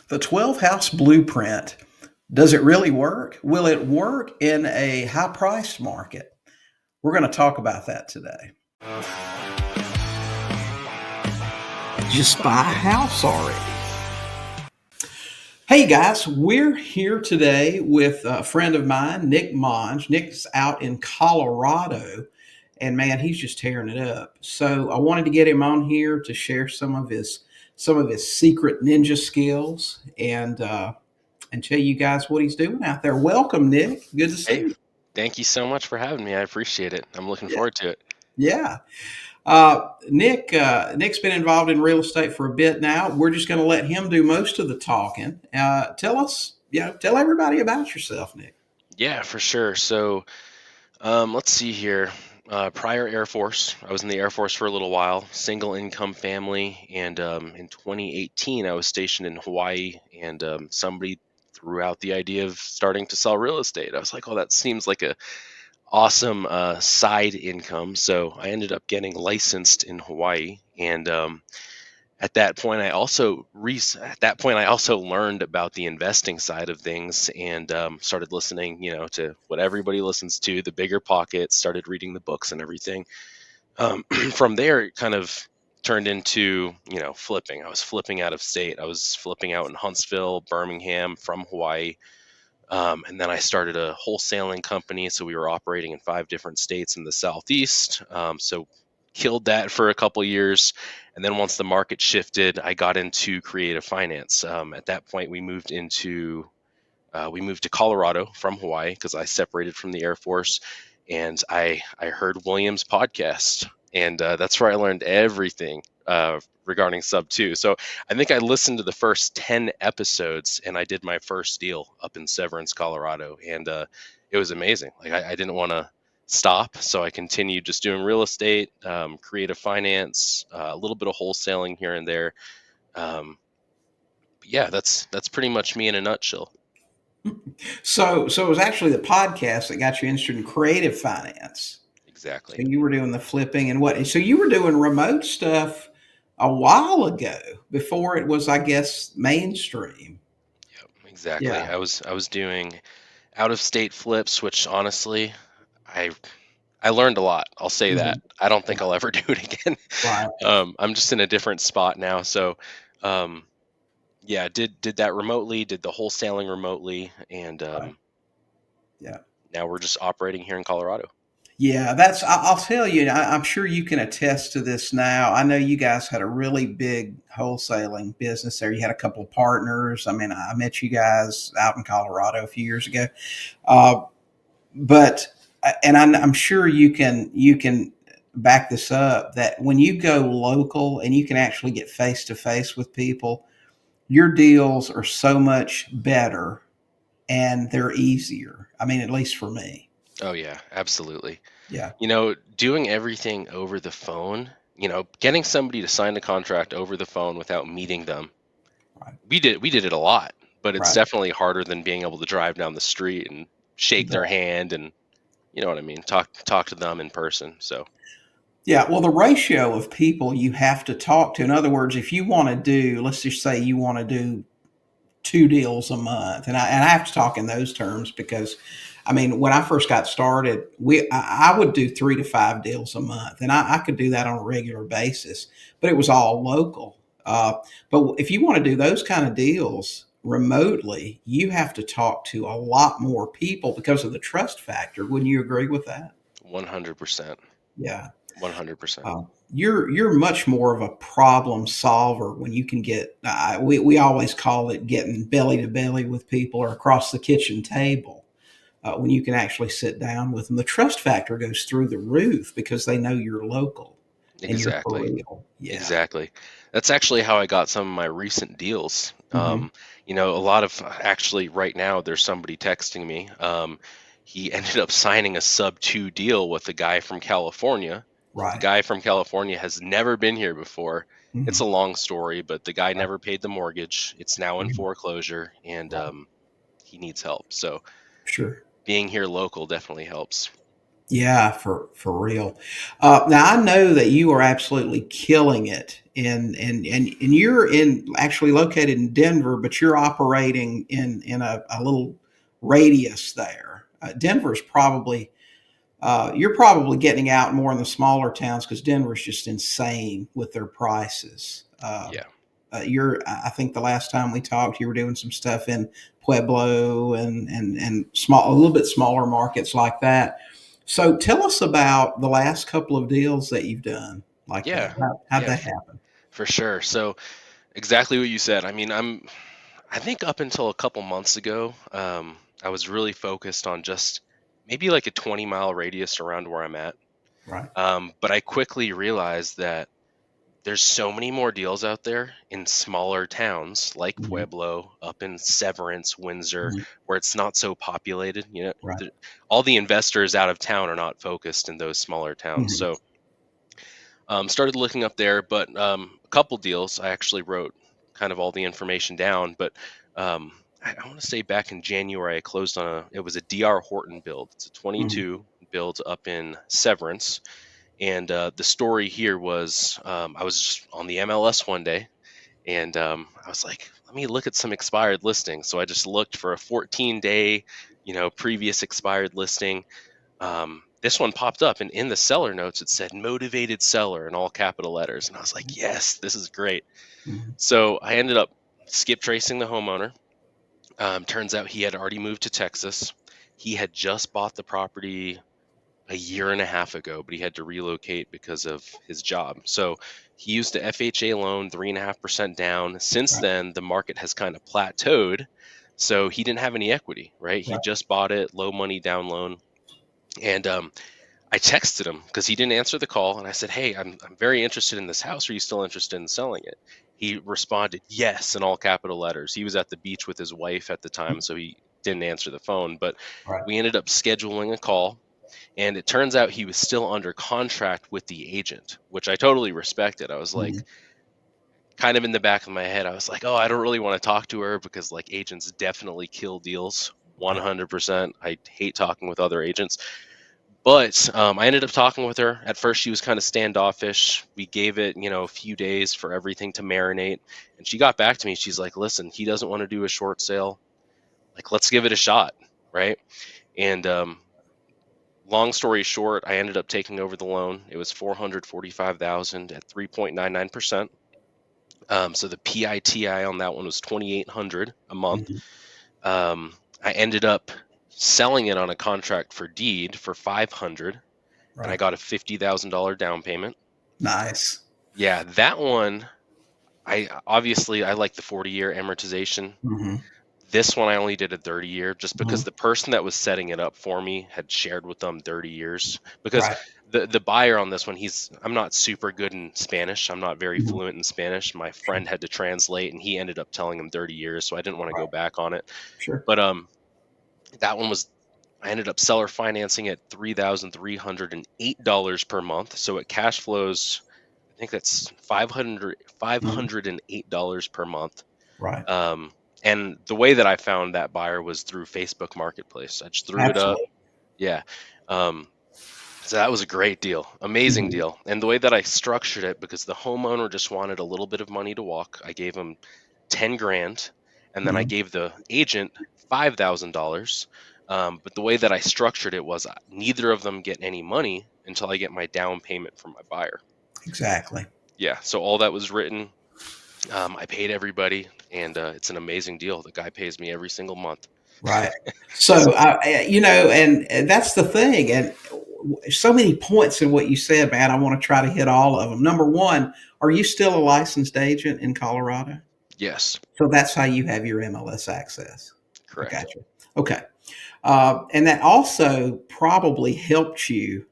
The 12 house blueprint, does it really work? Will it work in a high priced market? We're going to talk about that today. Just buy a house already. Hey guys, we're here today with a friend of mine, Nick Monge. Nick's out in Colorado, and man, he's just tearing it up. So I wanted to get him on here to share some of his secret ninja skills and tell you guys what he's doing out there. Welcome, Nick. Good to see Hey, you. thank you so much for having me. I appreciate it. I'm looking Yeah. forward to it. Yeah. Nick's been involved in real estate for a bit now. We're just going to let him do most of the talking. Tell everybody about yourself, Nick. Yeah, for sure. So, let's see here. Prior Air Force, I was in the Air Force for a little while, single income family, and in 2018, I was stationed in Hawaii, and somebody threw out the idea of starting to sell real estate. I was like, oh, that seems like a awesome side income. So I ended up getting licensed in Hawaii, and at that point I also learned about the investing side of things and started listening, to what everybody listens to, the bigger pockets, started reading the books and everything. From there it kind of turned into, flipping. I was flipping out of state. I was flipping out in Huntsville, Birmingham, from Hawaii. And then I started a wholesaling company, so we were operating in 5 different states in the southeast. So killed that for a couple years, and then once the market shifted, I got into creative finance. At that point, we moved to Colorado from Hawaii because I separated from the Air Force, and I heard William's podcast, and that's where I learned everything regarding Sub 2. So I think I listened to the first 10 episodes, and I did my first deal up in Severance, Colorado, and it was amazing. Like I didn't want to stop, so I continued just doing real estate, creative finance, a little bit of wholesaling here and there. Um, but yeah, that's pretty much me in a nutshell. So it was actually the podcast that got you interested in creative finance. So Exactly. you were doing the flipping and what? So you were doing remote stuff a while ago before it was, I guess, mainstream. Yep, exactly. Yeah. I was doing out of state flips, which honestly, I I learned a lot. I'll say that. Mhm. I don't think I'll ever do it again. Right. I'm just in a different spot now. So, um, yeah, did that remotely, did the wholesaling remotely, and Right. Yeah. now we're just operating here in Colorado. Yeah, I'll tell you, I'm sure you can attest to this now. I know you guys had a really big wholesaling business there. You had a couple of partners. I mean, I met you guys out in Colorado a few years ago. Uh, but and I'm sure you can back this up that when you go local and you can actually get face to face with people, your deals are so much better and they're easier. I mean, at least for me. Oh yeah, absolutely. Yeah. Doing everything over the phone, getting somebody to sign a contract over the phone without meeting them. Right. We did it a lot, but it's Right. definitely harder than being able to drive down the street and shake their hand and, you know what I mean, talk to them in person. So, Yeah, well, the ratio of people you have to talk to, in other words, if you want to do, let's just say you want to do 2 deals a month, and I have to talk in those terms because, I mean, when I first got started, I would do 3 to 5 deals a month, and I could do that on a regular basis, but it was all local. But if you want to do those kind of deals remotely, you have to talk to a lot more people because of the trust factor. Wouldn't you agree with that? 100%. Yeah. 100%. You're much more of a problem solver when you can get. We always call it getting belly to belly with people or across the kitchen table. When you can actually sit down with them, the trust factor goes through the roof because they know you're local and you're for Exactly. real. Yeah. Exactly. That's actually how I got some of my recent deals. Hmm. A lot of actually right now there's somebody texting me. He ended up signing a sub 2 deal with a guy from California. The Right. guy from California has never been here before. It's Hmm. a long story, but the guy Right. never paid the mortgage. It's now in Mhm. foreclosure, and Right. he needs help. So Sure. being here local definitely helps. Yeah, for real. Now I know that you are absolutely killing it, and you're in actually located in Denver, but you're operating in a little radius there. Denver's probably you're probably getting out more in the smaller towns because Denver's just insane with their prices. Yeah. I think the last time we talked, you were doing some stuff in Pueblo and small, a little bit smaller markets like that. So tell us about the last couple of deals that you've done like Yeah. that. How'd Yeah, that happen? for sure. So exactly what you said. I mean, I think up until a couple months ago, I was really focused on just maybe like a 20-mile radius around where I'm at. Right. But I quickly realized that there's so many more deals out there in smaller towns like Hmm. Pueblo, up in Severance, Windsor, Hmm. where it's not so populated. Right. All the investors out of town are not focused in those smaller towns. Hmm. So started looking up there, but a couple deals I actually wrote kind of all the information down. But I want to say back in January I closed on it was a DR Horton build. It's a Hmm. 22 build up in Severance, and the story here was I was just on the MLS one day, and I was like, let me look at some expired listings. So I just looked for a 14-day, previous expired listing. This one popped up, and in the seller notes it said "motivated seller" in all capital letters, and I was like, yes, this is great. Hmm. So I ended up skip tracing the homeowner. Turns out he had already moved to Texas. He had just bought the property a year and a half ago, but he had to relocate because of his job. So he used the FHA loan, 3.5% down. Since Right. then, the market has kind of plateaued. So he didn't have any equity, right? He Right. just bought it, low money down loan. And I texted him because he didn't answer the call. And I said, hey, I'm very interested in this house. Are you still interested in selling it? He responded, yes, in all capital letters. He was at the beach with his wife at the time, so he didn't answer the phone. But Right. we ended up scheduling a call, and it turns out he was still under contract with the agent, which I totally respected. I was like, Hmm. kind of in the back of my head, I was like, oh, I don't really want to talk to her because like agents definitely kill deals. Right. 100%. I hate talking with other agents. But I ended up talking with her. At first, she was kind of standoffish. We gave it, a few days for everything to marinate. And she got back to me. She's like, listen, he doesn't want to do a short sale. Like, let's give it a shot. Right. And long story short, I ended up taking over the loan. It was 445,000 at 3.99%. So the PITI on that one was 2,800 a month. Hmm. I ended up selling it on a contract for deed for 500, and I Right. got a $50,000 down payment. Nice. Yeah, that one, I like the 40-year amortization. Hmm. This one I only did a 30-year just Hmm. because the person that was setting it up for me had shared with them 30 years. Because Right. the buyer on this one, I'm not super good in Spanish. I'm not very Hmm. fluent in Spanish. My Sure. friend had to translate, and he ended up telling him 30 years, so I didn't want to go Right. back on it. Sure. But that one was I ended up seller financing at $3,308 per month. So it cash flows, I think that's 500 five Hmm. hundred and eight dollars per month. Right. Um, and the way that I found that buyer was through Facebook Marketplace. I just threw it up. Absolutely. Yeah. Um, so that was a great deal, amazing Hmm. deal. And the way that I structured it, because the homeowner just wanted a little bit of money to walk, I gave him 10 grand, and then I Hmm. gave the agent $5,000. But the way that I structured it was neither of them get any money until I get my down payment from my buyer. Exactly. Yeah, so all that was written. I paid everybody, and it's an amazing deal. The guy pays me every single month. Right. So, So and that's the thing. And so many points in what you said, man. I want to try to hit all of them. Number one, are you still a licensed agent in Colorado? yes, So that's how you have your MLS access. I correct. gotcha. Okay. And that also probably helped you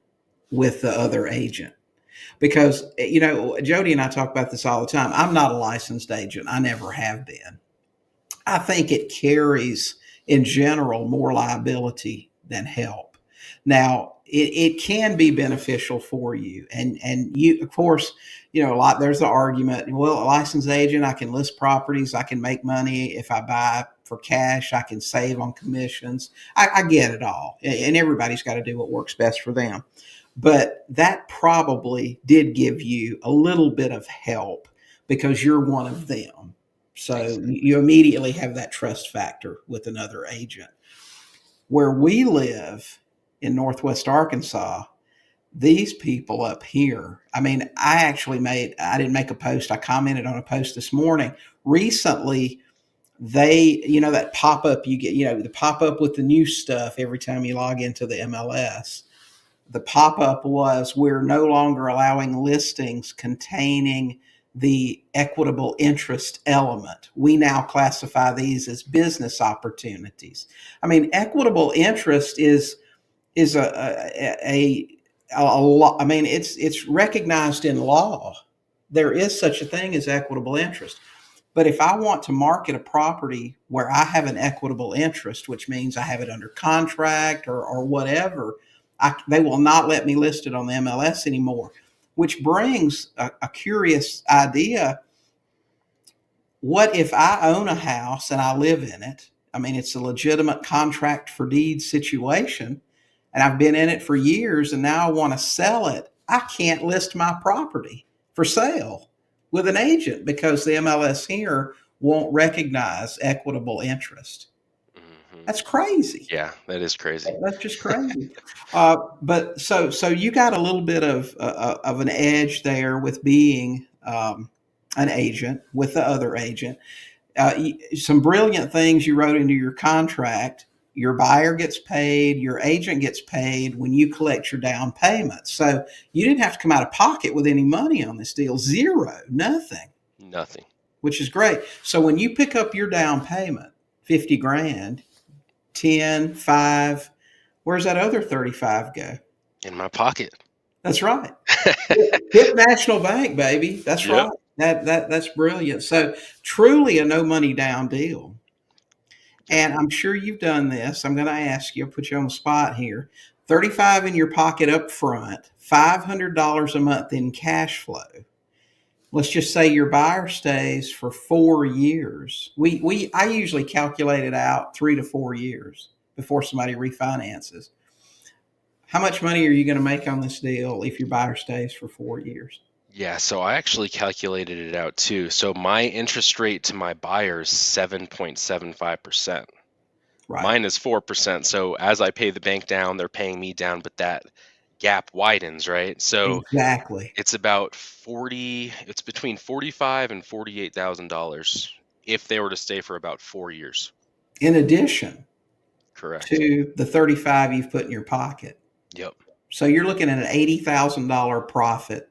with the other agent because, Jody and I talk about this all the time. I'm not a licensed agent, I never have been. I think it carries, in general, more liability than help. Now, it can be beneficial for you. And you, of course, a lot, there's the argument, well, a licensed agent, I can list properties, I can make money. If I buy for cash, I can save on commissions. I get it all. And everybody's got to do what works best for them. But that probably did give you a little bit of help because you're one of them. So Exactly. you immediately have that trust factor with another agent. Where we live in Northwest Arkansas, these people up here, I mean, I didn't make a post, I commented on a post this morning. Recently, that pop up you get, the pop up with the new stuff every time you log into the MLS. The pop up was, we're no longer allowing listings containing the equitable interest element. We now classify these as business opportunities. I mean, equitable interest is a law. I mean, it's recognized in law. There is such a thing as equitable interest. But if I want to market a property where I have an equitable interest, which means I have it under contract or whatever, they will not let me list it on the MLS anymore. Which brings a curious idea. What if I own a house and I live in it? I mean, it's a legitimate contract for deed situation, and I've been in it for years, and now I want to sell it. I can't list my property for sale with an agent because the MLS here won't recognize equitable interest. Hmm. That's crazy. Yeah, that is crazy. That's just crazy. But so you got a little bit of an edge there with being an agent with the other agent. Some brilliant things you wrote into your contract. Your buyer gets paid, your agent gets paid when you collect your down payment. So you didn't have to come out of pocket with any money on this deal. Zero, nothing, Nothing. which is great. So when you pick up your down payment, 50 grand, 10, 5, where's that other 35 go? In my pocket. That's right. Hit National Bank, baby. That's Yep. right. That's brilliant. So truly a no money down deal. Yep. And I'm sure you've done this. I'm going to ask you, I'll put you on the spot here. 35 in your pocket up front, $500 a month in cash flow. Let's just say your buyer stays for 4 years. I usually calculate it out 3 to 4 years before somebody refinances. How much money are you going to make on this deal if your buyer stays for 4 years? Yeah, so I actually calculated it out too. So my interest rate to my buyer is 7.75%. Right. Mine is 4%. So as I pay the bank down, they're paying me down, but that gap widens, right? So Exactly. it's about 40, it's between 45 and $48,000 if they were to stay for about 4 years. In addition Correct. to the 35 you've put in your pocket. Yep. So you're looking at an $80,000 profit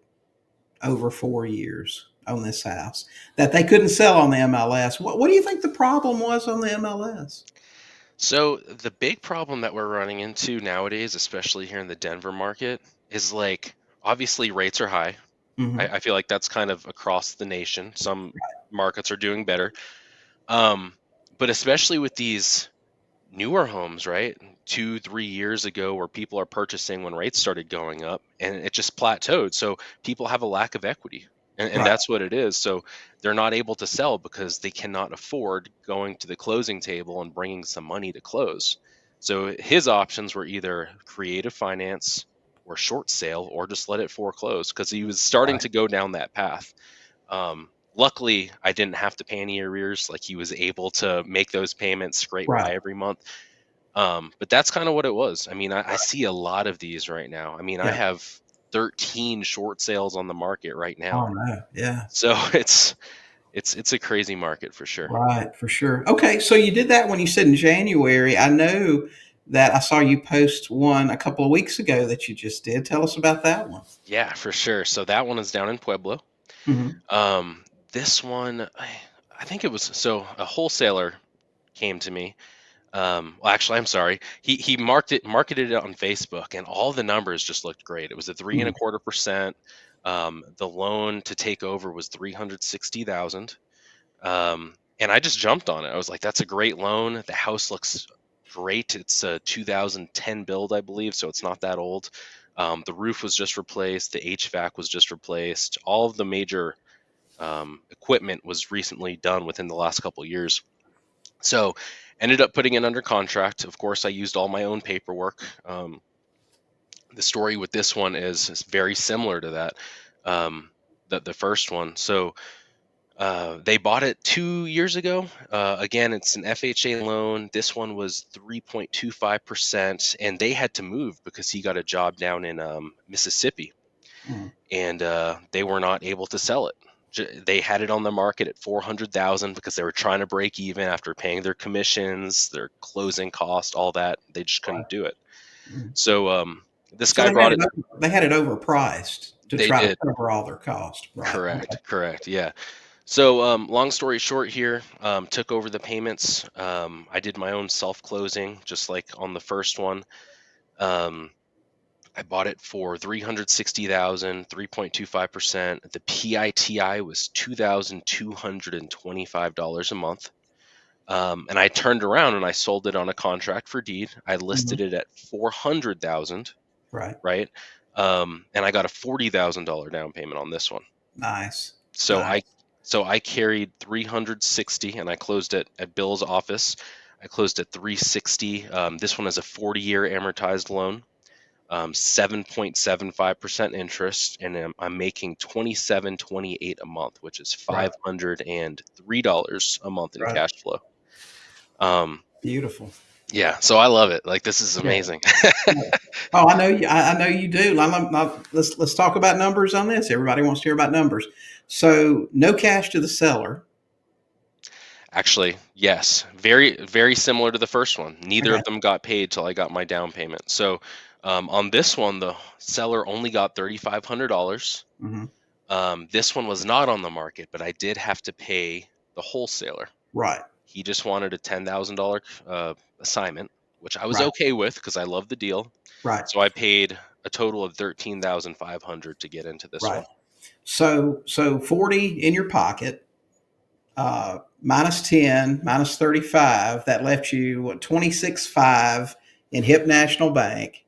over 4 years on this house that they couldn't sell on the MLS. What do you think the problem was on the MLS? So the big problem that we're running into nowadays, especially here in the Denver market, is like obviously rates are high. Mm-hmm. I feel like that's kind of across the nation. Some markets are doing better. Um, but especially with these newer homes, right? 2, 3 years ago, where people are purchasing when rates started going up and it just plateaued. So people have a lack of equity. And Right. that's what it is. So they're not able to sell because they cannot afford going to the closing table and bringing some money to close. So his options were either creative finance or short sale or just let it foreclose because he was starting Right. to go down that path. Luckily, I didn't have to pay any arrears. Like he was able to make those payments, scrape Right. by every month. But that's kind of what it was. I mean, I see a lot of these right now. I mean, I Yeah. have 13 short sales on the market right Oh now. no. Yeah. So it's a crazy market for sure. Right. For sure. Okay. So you did that when you said in January. I know that I saw you post one a couple of weeks ago that you just did. Tell us about that one. Yeah, for sure. So that one is down in Pueblo. Mm-hmm. Um, this one, I think it was so a wholesaler came to me. Well, actually, I'm sorry. He marketed it on Facebook, and all the numbers just looked great. It was a 3.25%. The loan to take over was 360,000. And I just jumped on it. I was like, "That's a great loan. The house looks great. It's a 2010 build, I believe, so it's not that old. The roof was just replaced. The HVAC was just replaced. All of the major equipment was recently done within the last couple years. So ended up putting it under contract. Of course, I used all my own paperwork. The story with this one is very similar to that, the first one. So they bought it 2 years ago. Again, it's an FHA loan. This one was 3.25%, and they had to move because he got a job down in Mississippi, Mm, and they were not able to sell it. They had it on the market at 400,000 because they were trying to break even after paying their commissions, their closing cost, all that. They just couldn't right. do it. Mm. So this So guy brought it. they had it overpriced to They try to did. cover all their costs. Right. Okay. Correct. Correct. Yeah. So, long story short here, took over the payments. I did my own self closing, just like on the first one. Um, I bought it for 360,000, 3.25%. The PITI was $2,225 a month. And I turned around and I sold it on a contract for deed. I Mhm. listed it at 400,000, Right. right? And I got a $40,000 down payment on this one. Nice. So I Nice. so I carried 360 and I closed it at Bill's office. I closed at 360. This one is a 40-year amortized loan, 7.75% interest, and I'm making 27.28 a month, which is Right. $503 a month in Right. cash flow. Um, Beautiful. yeah, so I love it. Like this is Yeah. amazing. Yeah. Oh, I know you. I know you do. Let's talk about numbers on this. Everybody wants to hear about numbers. So no cash to the seller. Actually, yes. Very, very similar to the first one. Neither Okay. of them got paid till I got my down payment. So on this one, the seller only got $3,500. Hmm. This one was not on the market, but I did have to pay the wholesaler. Right. He just wanted a $10,000 assignment, which I was Right. okay with because I love the deal. Right. So I paid a total of 13,500 to get into this Right. one. So 40 in your pocket, minus 10, minus 35. That left you what 26.5 in Hip National Bank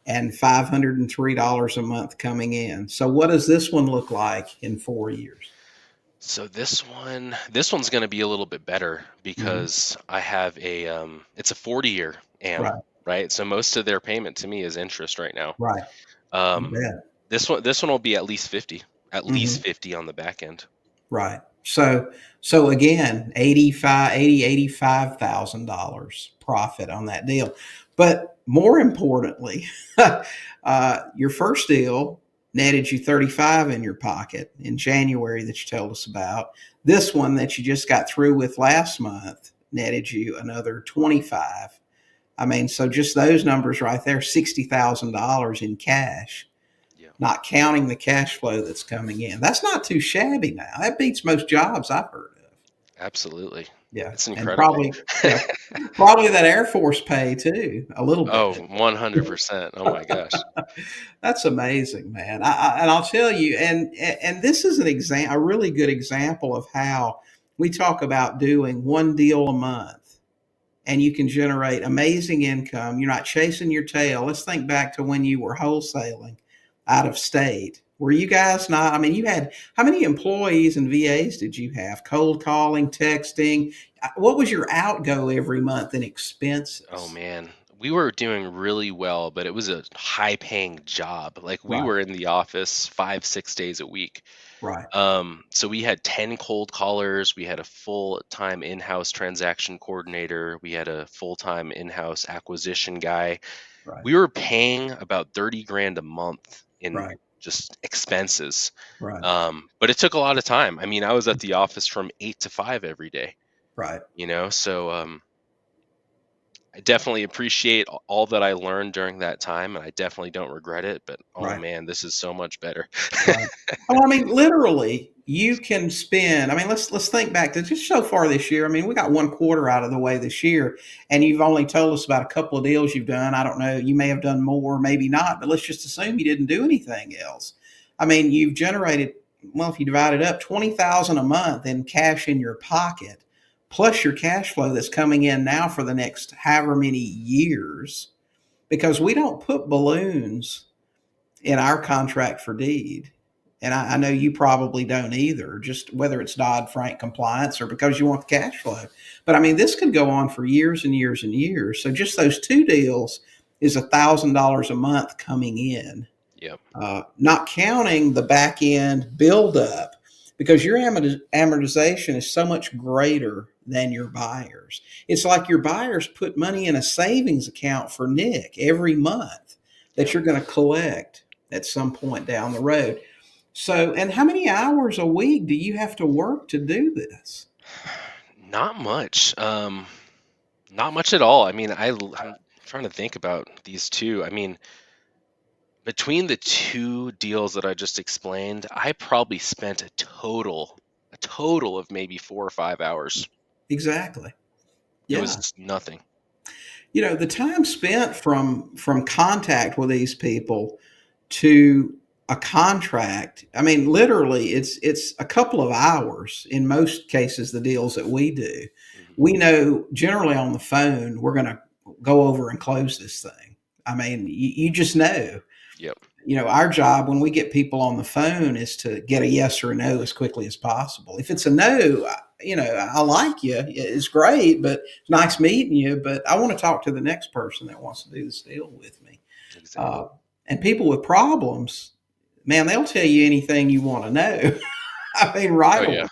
and $503 a month coming in. So what does this one look like in 4 years? So this one's going to be a little bit better Hmm. because I have it's a 40-year AM, Right. right? So most of their payment to me is interest right now. Right. I Um, bet. this one will be at least Hmm. 50 on the back end. Right. So again, 85, 80, $85,000 profit on that deal. But more importantly, your first deal netted you 35 in your pocket in January that you told us about. This one that you just got through with last month netted you another 25. I mean, so just those numbers right there, $60,000 in cash, Yeah, not counting the cash flow that's coming in. That's not too shabby now. That beats most jobs I've heard of. absolutely. Yeah. It's And incredible. probably, yeah, probably that Air Force pay too, a little Oh, bit. 100%. Oh my gosh. That's amazing, man. And I'll tell you, and this is a really good example of how we talk about doing one deal a month and you can generate amazing income. You're not chasing your tail. Let's think back to when you were wholesaling out of state. Were you guys not? I mean, you had how many employees and VAs did you have? Cold calling, texting. What was your outgo every month in Oh expenses? man, we were doing really well, but it was a high paying job. Like we Right, were in the office 5, 6 days a week. right, So we had 10 cold callers. We had a full-time in-house transaction coordinator. We had a full-time in-house acquisition guy. right, We were paying about 30 grand a month in right, just expenses. right, But it took a lot of time. I mean, I was at the office from 8 to 5 every day, right, so I definitely appreciate all that I learned during that time, and I definitely don't regret it. But oh right. man, this is so much better. Right. Well, I mean, literally, you can spend. I mean, let's think back to just so far this year. I mean, we got one quarter out of the way this year, and you've only told us about a couple of deals you've done. I don't know. You may have done more, maybe not, but let's just assume you didn't do anything else. I mean, you've generated. Well, if you divide it up, 20,000 a month in cash in your pocket, plus your cash flow that's coming in now for the next however many years, because we don't put balloons in our contract for deed. And I know you probably don't either, just whether it's Dodd Frank compliance or because you want the cash flow. But I mean, this could go on for years and years and years. So just those two deals is $1,000 a month coming in, Yep. not counting the back end buildup, because your amortization is so much greater than your buyers. It's like your buyers put money in a savings account for Nick every month that Yep. you're going to collect at some point down the road. So, and how many hours a week do you have to work to do this? Not much. Not much at all. I mean, I'm trying to think about these two. I mean, between the two deals that I just explained, I probably spent a total of maybe 4 or 5 hours. Exactly. It was Yeah. just nothing. The time spent from contact with these people to a contract, I mean, literally it's a couple of hours in most cases. The deals that we do, Mhm. we know generally on the phone we're going to go over and close this thing. I mean, you just know. Yep. Our job when we get people on the phone is to get a yes or a no as quickly as possible. If it's a no, I like you, it's great, but it's nice meeting you, but I want to talk to the next person that wants to do this deal with me. Exactly. uh, and people with problems, man, they'll tell you anything you want to know. I mean, Oh right away. yeah.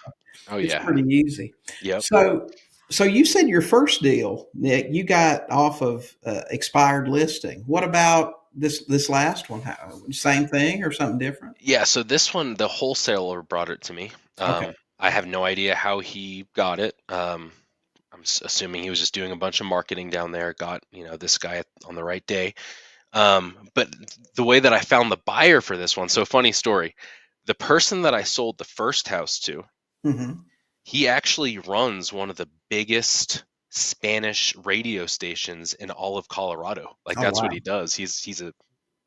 Oh It's yeah. pretty easy. Yep. So you said your first deal, Nick, you got off of expired listing. What about this last one? Same thing or something different? Yeah, so this one, the wholesaler brought it to me. Okay. I have no idea how he got it. Assuming he was just doing a bunch of marketing down there, got, this guy on the right day. But the way that I found the buyer for this one, so funny story. The person that I sold the first house to, Hmm. he actually runs one of the biggest Spanish radio stations in all of Colorado. Like Oh that's what wow. he does. He's a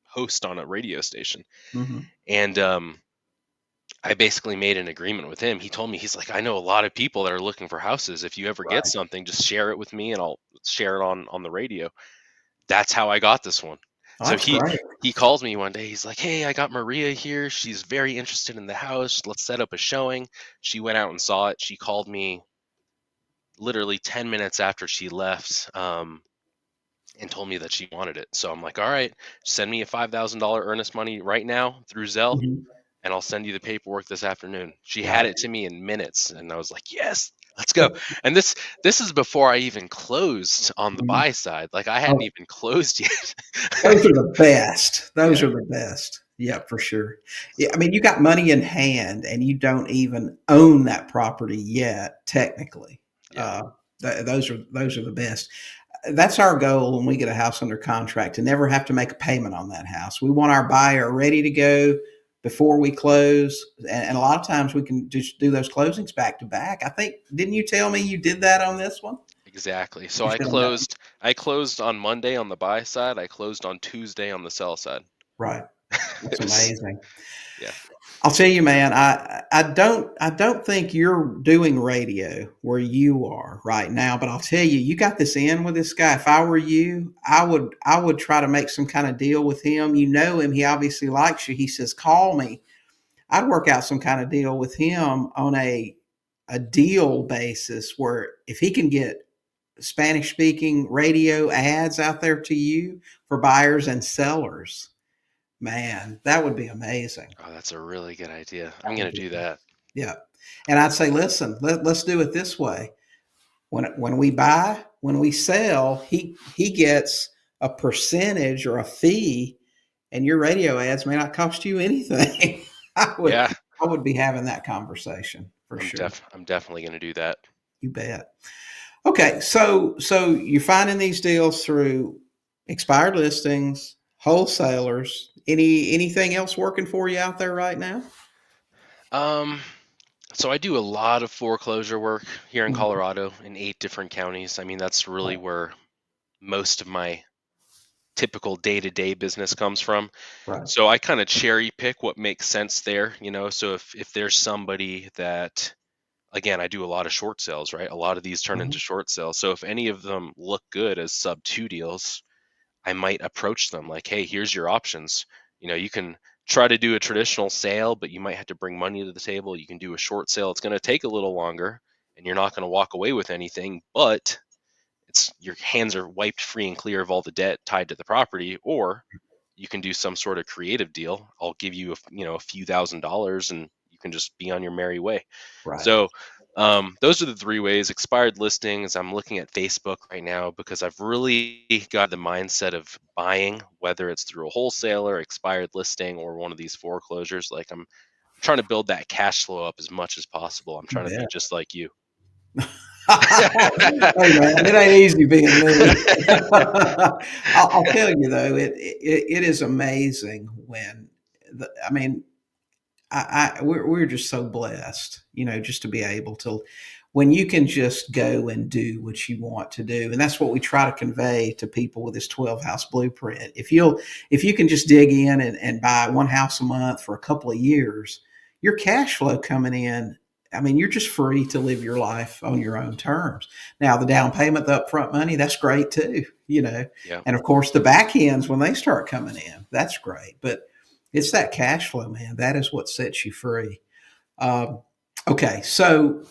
host on a radio station. Hmm. And I basically made an agreement with him. He told me, he's like, I know a lot of people that are looking for houses. If you ever get Right. something, just share it with me and I'll share it on the radio. That's how I got this one. Oh, So that's great. he calls me one day. He's like, "Hey, I got Maria here. She's very interested in the house. Let's set up a showing." She went out and saw it. She called me literally 10 minutes after she left, and told me that she wanted it. So I'm like, "All right, send me a $5,000 earnest money right now through Zelle, Hmm. and I'll send you the paperwork this afternoon." She had Right. it to me in minutes, and I was like, "Yes, let's go." And this is before I even closed on the Mhm. buy side. Like I hadn't Oh, even closed yet. those are the best. Those Yeah, are the best. Yeah, yeah. for sure. Yeah, I So, mean, you got money in hand and you don't even own that property yet, technically. yeah, Uh, those are the best. That's our goal when we get a house under contract, to never have to make a payment on that house. We want our buyer ready to go before we close, and a lot of times we can just do those closings back to back. I think, didn't you tell me you did that on this one? exactly. So You I said on that one. closed I closed on Monday on the buy side. I closed on Tuesday on the sell side. Right. That's It was amazing. yeah. I'll tell you, man. I don't think you're doing radio where you are right now, but I'll tell you, you got this in with this guy. If I were you, I would try to make some kind of deal with him. You know him. He obviously likes you. He says, "Call me." I'd work out some kind of deal with him on a deal basis where if he can get Spanish speaking radio ads out there to you for buyers and sellers, man, that would be amazing. Oh, that's a really good idea. I'm That would gonna be, do that. yeah. And I'd say, listen, let's do it this way. When we buy, when we sell, he gets a percentage or a fee, and your radio ads may not cost you anything. I would Yeah, I would be having that conversation for sure. I'm definitely gonna do that. You bet. Okay, so you're finding these deals through expired listings, wholesalers. Anything else working for you out there right now? Um, so I do a lot of foreclosure work here in Mhm. Colorado in 8 different counties. I mean, that's really where most of my typical day-to-day business comes from. Right. So I kind of cherry pick what makes sense there. So if there's somebody that again, I do a lot of short sales, right? A lot of these turn Mhm. into short sales. So if any of them look good as sub two deals, I might approach them like, hey, here's your options. You can try to do a traditional sale, but you might have to bring money to the table. You can do a short sale. It's going to take a little longer and you're not going to walk away with anything, but it's your hands are wiped free and clear of all the debt tied to the property. Or you can do some sort of creative deal. I'll give you a few $1,000s and you can just be on your merry way. Right. So those are the three ways. Expired listings. I'm looking at Facebook right now because I've really got the mindset of buying, whether it's through a wholesaler, expired listing, or one of these foreclosures. Like I'm trying to build that cash flow up as much as possible. I'm You trying to be bet. just like you. Hey man, it ain't easy being me. I'll tell you though, it is amazing when I mean, we're just so blessed, just to be able to, when you can just go and do what you want to do, and that's what we try to convey to people with this 12 house blueprint. If you can just dig in and buy one house a month for a couple of years, your cash flow coming in. I mean, you're just free to live your life on your own terms. Now, the down payment, the upfront money, that's great too, Yeah. and of course the back ends when they start coming in, that's great. But it's that cash flow, man. That is what sets you free. Um, okay, so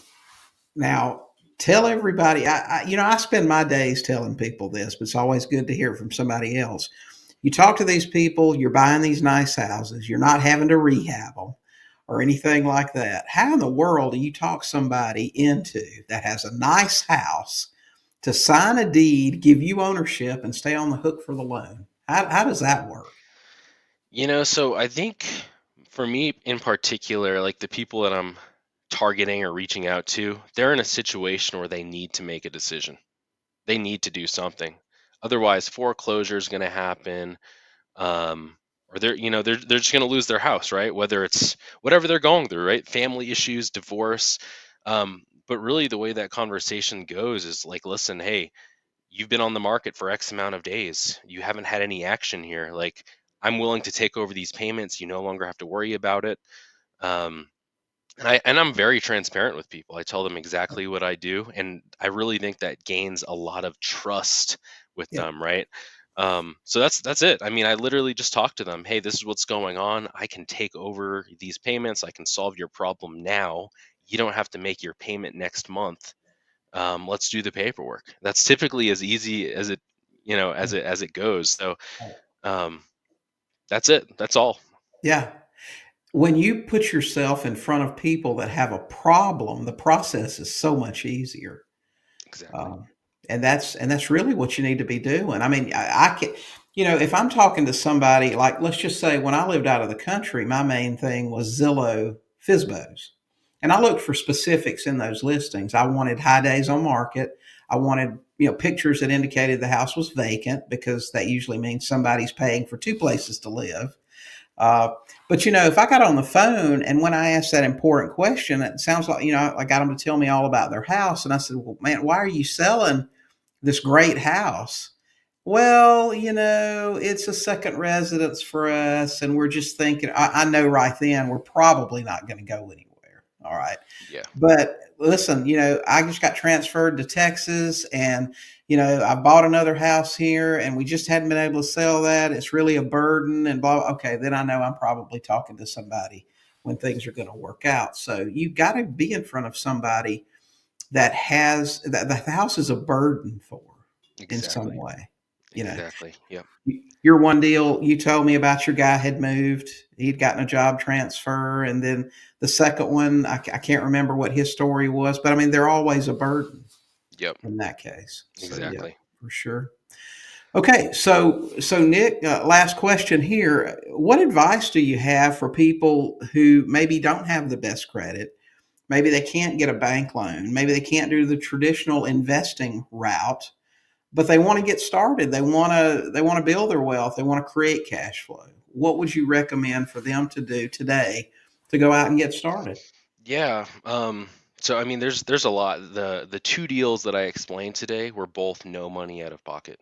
now tell everybody. I spend my days telling people this, but it's always good to hear from somebody else. You talk to these people. You're buying these nice houses. You're not having to rehab them or anything like that. How in the world do you talk somebody into that has a nice house to sign a deed, give you ownership, and stay on the hook for the loan? How does that work? So I think for me in particular, like the people that I'm targeting or reaching out to, they're in a situation where they need to make a decision. They need to do something. Otherwise, foreclosure is going to happen, um, or they're just going to lose their house, right? Whether it's whatever they're going through, right? Family issues, divorce. But really, the way that conversation goes is like, listen, hey, you've been on the market for X amount of days. You haven't had any action here. Like, I'm willing to take over these payments. You no longer have to worry about it. Um, and I'm very transparent with people. I tell them exactly what I do, and I really think that gains a lot of trust with Yeah. them, right? So that's it. I mean, I literally just talk to them. Hey, this is what's going on. I can take over these payments. I can solve your problem now. You don't have to make your payment next month. Let's do the paperwork. That's typically as easy as it goes. So um, that's it. That's all. Yeah. When you put yourself in front of people that have a problem, the process is so much easier. Exactly. Um, and that's really what you need to be doing. I mean, I can, if I'm talking to somebody like, let's just say, when I lived out of the country, my main thing was Zillow Fizbos, and I looked for specifics in those listings. I wanted high days on market. I wanted pictures that indicated the house was vacant, because that usually means somebody's paying for two places to live. Uh, but if I got on the phone and when I asked that important question, it sounds like I got them to tell me all about their house, and I said, "Well, man, why are you selling this great house?" Well, it's a second residence for us, and we're just thinking. I know right then we're probably not going to go anywhere. All right. Yeah. But listen, I just got transferred to Texas, and I bought another house here, and we just hadn't been able to sell that. It's really a burden and blah. Okay, then I know I'm probably talking to somebody when things are going to work out. So you got to be in front of somebody that the house is a burden for in some Exactly. way. You know, Exactly. Yep. your one deal you told me about, your guy had moved, he'd gotten a job transfer, and then the second one, I can't remember what his story was, but I mean, they're always a burden Yep. in that case. So yeah, Exactly. for sure. Okay, so Nick, last question here. What advice do you have for people who maybe don't have the best credit? Maybe they can't get a bank loan. Maybe they can't do the traditional investing route, but they want to get started. They want to build their wealth. They want to create cash flow. What would you recommend for them to do today to go out and get started? Yeah. So I mean, there's a lot. The two deals that I explained today were both no money out of pocket.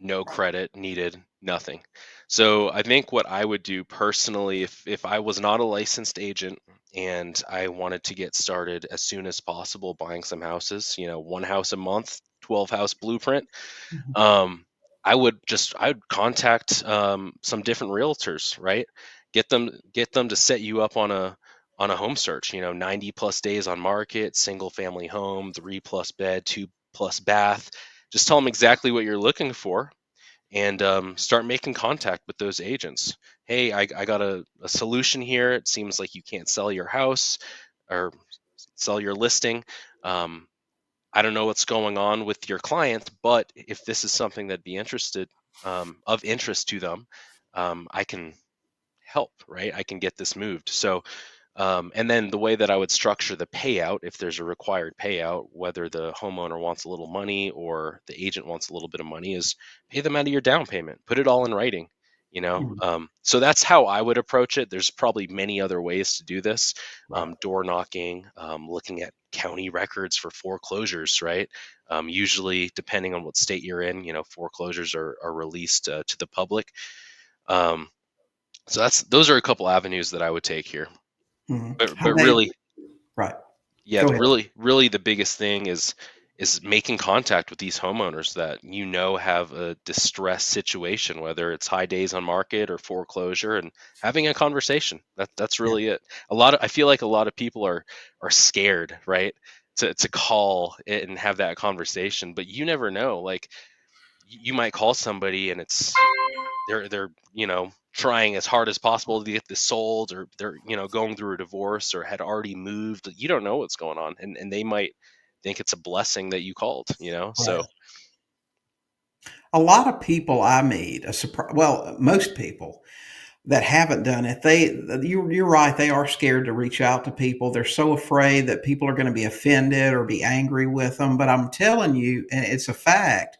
no Right. credit needed, nothing. So I think what I would do personally, if I was not a licensed agent and I wanted to get started as soon as possible buying some houses, one house a month, 12 house blueprint, Mhm. um, I would contact some different realtors, right? Get them to set you up on a home search. 90 plus days on market, single family home, 3 plus bed, 2 plus bath. Just tell them exactly what you're looking for, and start making contact with those agents. Hey, I got a solution here. It seems like you can't sell your house or sell your listing. Um, I don't know what's going on with your client, but if this is something that'd be of interest to them, I can help, right? I can get this moved. So and then the way that I would structure the payout, if there's a required payout, whether the homeowner wants a little money or the agent wants a little bit of money, is pay them out of your down payment. Put it all in writing. Mhm. So that's how I would approach it. There's probably many other ways to do this. Right. Door knocking, looking at county records for foreclosures, right? Usually, depending on what state you're in, foreclosures are released to the public. Um, so those are a couple avenues that I would take here. Mhm. How But they really, Right. yeah, Go ahead. really the biggest thing is making contact with these homeowners that have a distress situation, whether it's high days on market or foreclosure, and having a conversation. That's Yeah. really it. I feel like a lot of people are scared, right? To call it and have that conversation, but you never know. Like you might call somebody and they're trying as hard as possible to get this sold, or they're going through a divorce or had already moved. You don't know what's going on, and they might think it's a blessing that you called, Right. so A lot of people I meet, well, most people that haven't done it, you're right, they are scared to reach out to people. They're so afraid that people are going to be offended or be angry with them. But I'm telling you, and it's a fact,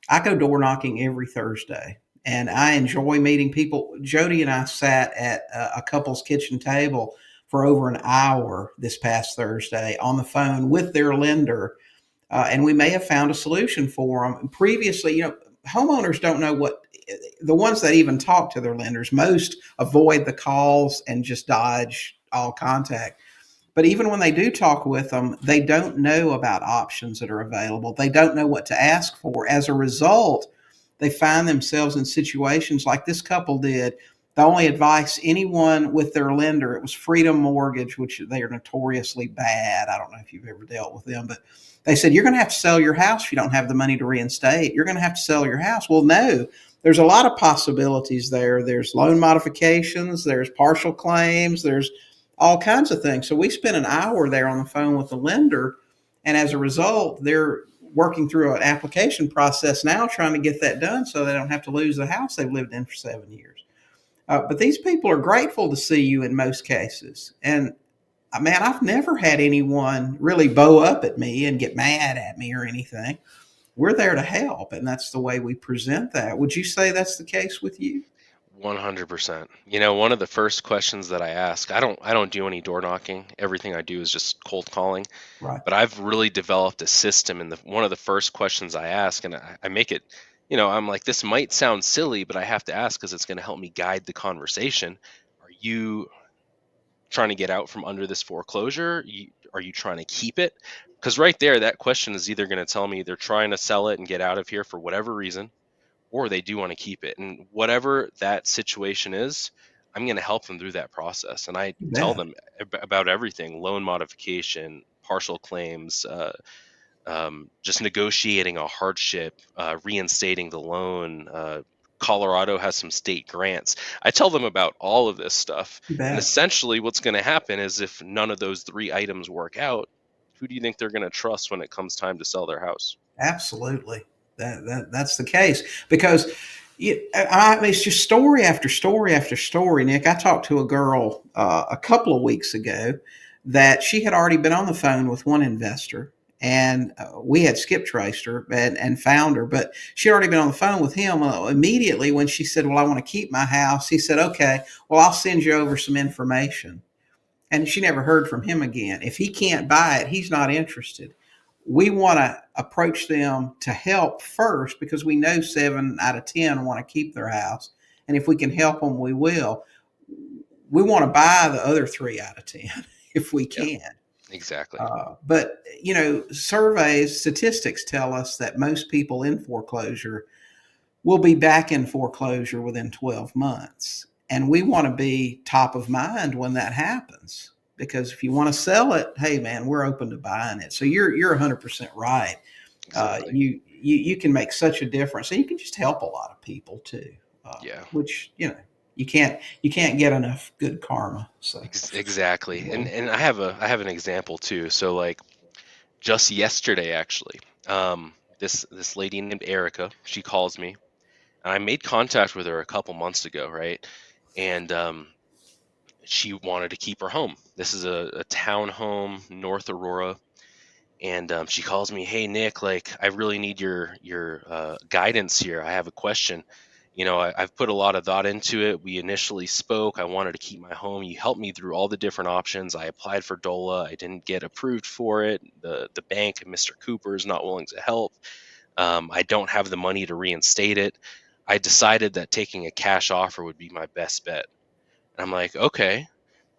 I go door knocking every Thursday and I enjoy meeting people. Jody and I sat at a couple's kitchen table for over an hour this past Thursday on the phone with their lender, and we may have found a solution for them. Previously, homeowners don't know what, the ones that even talk to their lenders, most avoid the calls and just dodge all contact. But even when they do talk with them, they don't know about options that are available. They don't know what to ask for. As a result, they find themselves in situations like this couple did. The only advice anyone with their lender, it was Freedom Mortgage, which they are notoriously bad. I don't know if you've ever dealt with them, but they said, you're going to have to sell your house if you don't have the money to reinstate. You're going to have to sell your house. Well, no, there's a lot of possibilities there. There's loan modifications, there's partial claims, there's all kinds of things. So we spent an hour there on the phone with the lender. And as a result, they're working through an application process now trying to get that done so they don't have to lose the house they've lived in for 7 years. But these people are grateful to see you in most cases. And man, I've never had anyone really bow up at me and get mad at me or anything. We're there to help, and that's the way we present that. Would you say that's the case with you? 100%. One of the first questions that I ask, I don't do any door knocking. Everything I do is just cold calling. Right. But I've really developed a system, and one of the first questions I ask, and I make it, I'm like, this might sound silly, but I have to ask because it's going to help me guide the conversation. Are you trying to get out from under this foreclosure? Are you trying to keep it? Because right there, that question is either going to tell me they're trying to sell it and get out of here for whatever reason, or they do want to keep it. And whatever that situation is, I'm going to help them through that process. And I You tell bet. them about everything: loan modification, partial claims, just negotiating a hardship, reinstating the loan. Colorado has some state grants. I tell them about all of this stuff. You And bet. essentially, what's going to happen is if none of those three items work out, who do you think they're going to trust when it comes time to sell their house? Absolutely. That's the case because I mean, it's just story after story after story. Nick, I talked to a girl a couple of weeks ago that she had already been on the phone with one investor, and we had skip traced her and found her, but she had already been on the phone with him. Immediately when she said, "Well, I want to keep my house," he said, "Okay, well, I'll send you over some information." And she never heard from him again. If he can't buy it, he's not interested. we want to approach them to help first because we know 7 out of 10 want to keep their house. And if we can help them, we will. We want to buy the other 3 out of 10 if we Yeah, can. exactly. But, surveys, statistics tell us that most people in foreclosure will be back in foreclosure within 12 months. And we want to be top of mind when that happens. Because if you want to sell it, hey man, we're open to buying it. So you're 100% right. Exactly. You can make such a difference, and you can just help a lot of people too. Yeah. Which you can't get enough good karma. So Exactly. And I have an example too. So like just yesterday actually, this lady named Erica, she calls me. And I made contact with her a couple months ago, right? And she wanted to keep her home. This is a town home, North Aurora. And she calls me, "Hey Nick, like I really need your guidance here. I have a question. I've put a lot of thought into it. We initially spoke. I wanted to keep my home. You helped me through all the different options. I applied for DOLA. I didn't get approved for it. The bank, Mr. Cooper, is not willing to help. I don't have the money to reinstate it. I decided that taking a cash offer would be my best bet." And I'm like, "Okay."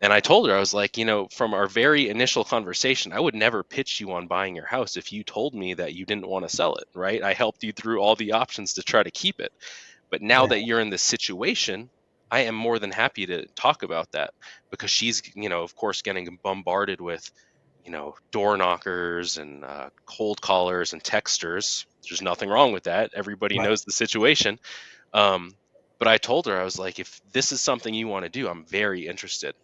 And I told her, I was like, from our very initial conversation, I would never pitch you on buying your house if you told me that you didn't want to sell it, right? I helped you through all the options to try to keep it. But now yeah, that you're in this situation, I am more than happy to talk about that because she's, of course, getting bombarded with, door knockers and cold callers and texters. There's nothing wrong with that. Everybody right. knows the situation. Um, but I told her, I was like, if this is something you want to do, I'm very interested.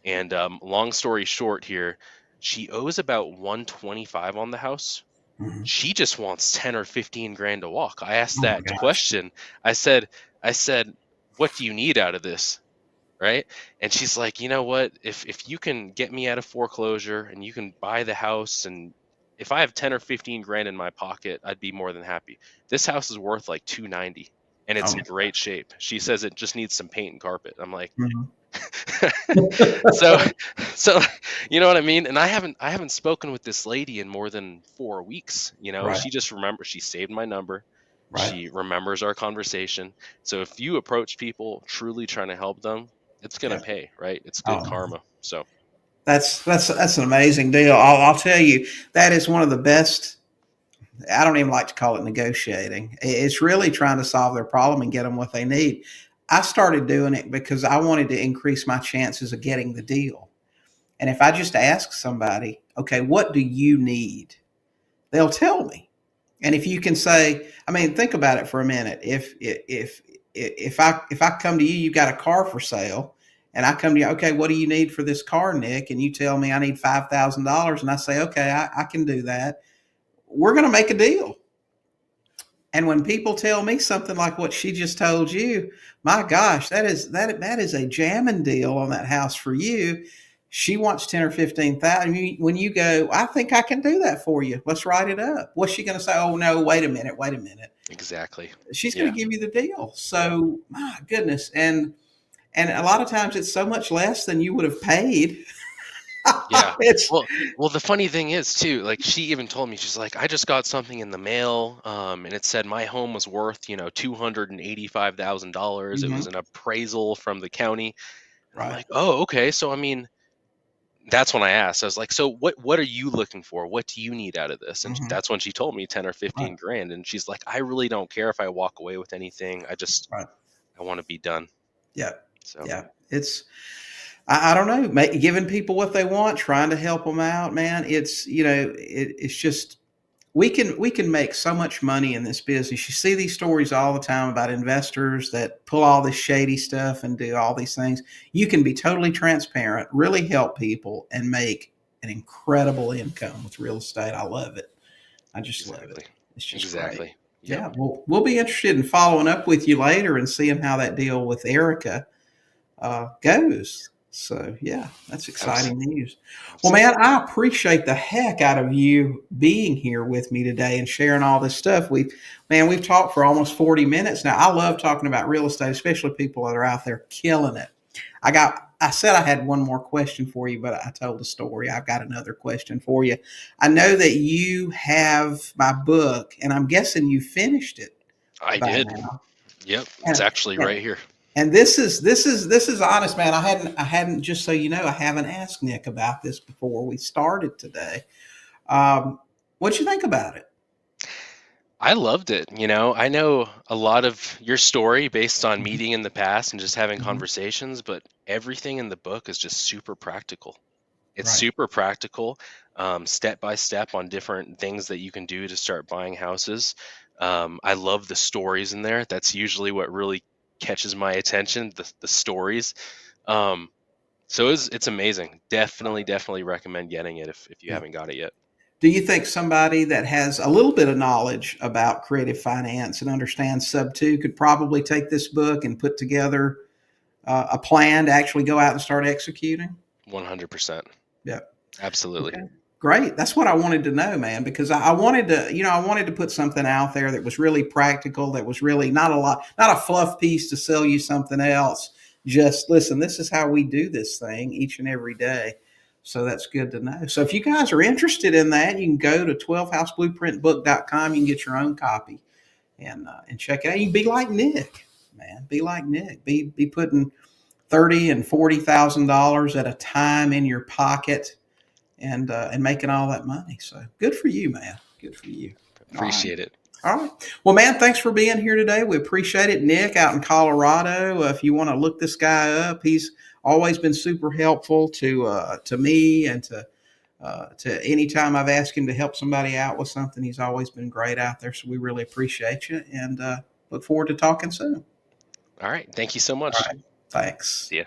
And long story short here, she owes about 125 on the house. Mhm. She just wants 10 or 15 grand to walk. I asked Oh my that gosh. question. I said, what do you need out of this? Right? And she's like, you know what? If you can get me out of foreclosure and you can buy the house, and if I have 10 or 15 grand in my pocket, I'd be more than happy. This house is worth like 290 and Oh it's my in great shape. She says it just needs some paint and carpet. I'm like, Mhm. so so you know what I mean? And I haven't spoken with this lady in more than 4 weeks. Right, She just remembers, she saved my number. right. She remembers our conversation. So if you approach people truly trying to help them, it's gonna Yeah. pay, right? It's good Oh, karma. So that's an amazing deal. I'll tell you that is one of the best. I don't even like to call it negotiating. It's really trying to solve their problem and get them what they need. I started doing it because I wanted to increase my chances of getting the deal. And if I just ask somebody, okay, what do you need? They'll tell me. And if you can say, I mean, think about it for a minute. If I come to you, you got a car for sale, and I come to you, okay, what do you need for this car, Nick? And you tell me I need $5,000, and I say, okay, I can do that. We're going to make a deal. And when people tell me something like what she just told you, my gosh, that is a jamming deal on that house for you. She wants 10 or 15,000. When you go, I think I can do that for you. Let's write it up. What's she going to say? Oh no, wait a minute, wait a minute. exactly. She's going Yeah. to give you the deal. Yep. So my goodness, and a lot of times it's so much less than you would have paid. Yeah. It's Well, the funny thing is too, like she even told me, she's like, I just got something in the mail, and it said my home was worth, $285,000. It was Mhm, an appraisal from the county. And I'm right. like, oh, okay. So I mean, that's when I asked. I was like, so what are you looking for? What do you need out of this? And Mhm, that's when she told me 10 or right. 15 grand. And she's like, I really don't care if I walk away with anything. Right. I want to be done. Yeah. So Yeah. I don't know, giving people what they want, trying to help them out, man. It's just we can make so much money in this business. You see these stories all the time about investors that pull all this shady stuff and do all these things. You can be totally transparent, really help people, and make an incredible income with real estate. I love it. I just love it. exactly. It's just great. Exactly. Yep. Yeah, well, we'll be interested in following up with you later and seeing how that deal with Erica goes. So yeah, that's Abs- exciting news. Well, man, Absolutely. I appreciate the heck out of you being here with me today and sharing all this stuff. We've talked for almost 40 minutes now. I love talking about real estate, especially people that are out there killing it. I got I said I had one more question for you, but I told a story. I've got another question for you. I know that you have my book, and I'm guessing you finished it I by did. now. Yep, it's And, actually and right here. and this is honest, man. I hadn't just so you know, I haven't asked Nick about this before we started today. What'd you think about it? I loved it. I know a lot of your story based on Mhm. meeting in the past and just having Mhm. conversations, but everything in the book is just super practical. It's Right. super practical, step by step on different things that you can do to start buying houses. I love the stories in there. That's usually what really catches my attention, the stories. Um, so it's amazing. Definitely, definitely recommend getting it if you Yeah. haven't got it yet. Do you think somebody that has a little bit of knowledge about creative finance and understands Sub 2 could probably take this book and put together a plan to actually go out and start executing? 100%. Yeah. Absolutely. Okay. Great. That's what I wanted to know, man, because I wanted to, I wanted to put something out there that was really practical, that was really not a lot, not a fluff piece to sell you something else. Just listen, this is how we do this thing each and every day. So that's good to know. So if you guys are interested in that, you can go to 12houseblueprintbook.com. You can get your own copy and check it out. You can be like Nick, man. Be like Nick. Be putting 30 and $40,000 at a time in your pocket and making all that money. So good for you, man. Good for you. All right. Appreciate it. All right. Well, man, thanks for being here today. We appreciate it. Nick out in Colorado. If you want to look this guy up, he's always been super helpful to me and to any time I've asked him to help somebody out with something. He's always been great out there. So we really appreciate you and look forward to talking soon. All right. Thank you so All much. right. Thanks. See ya.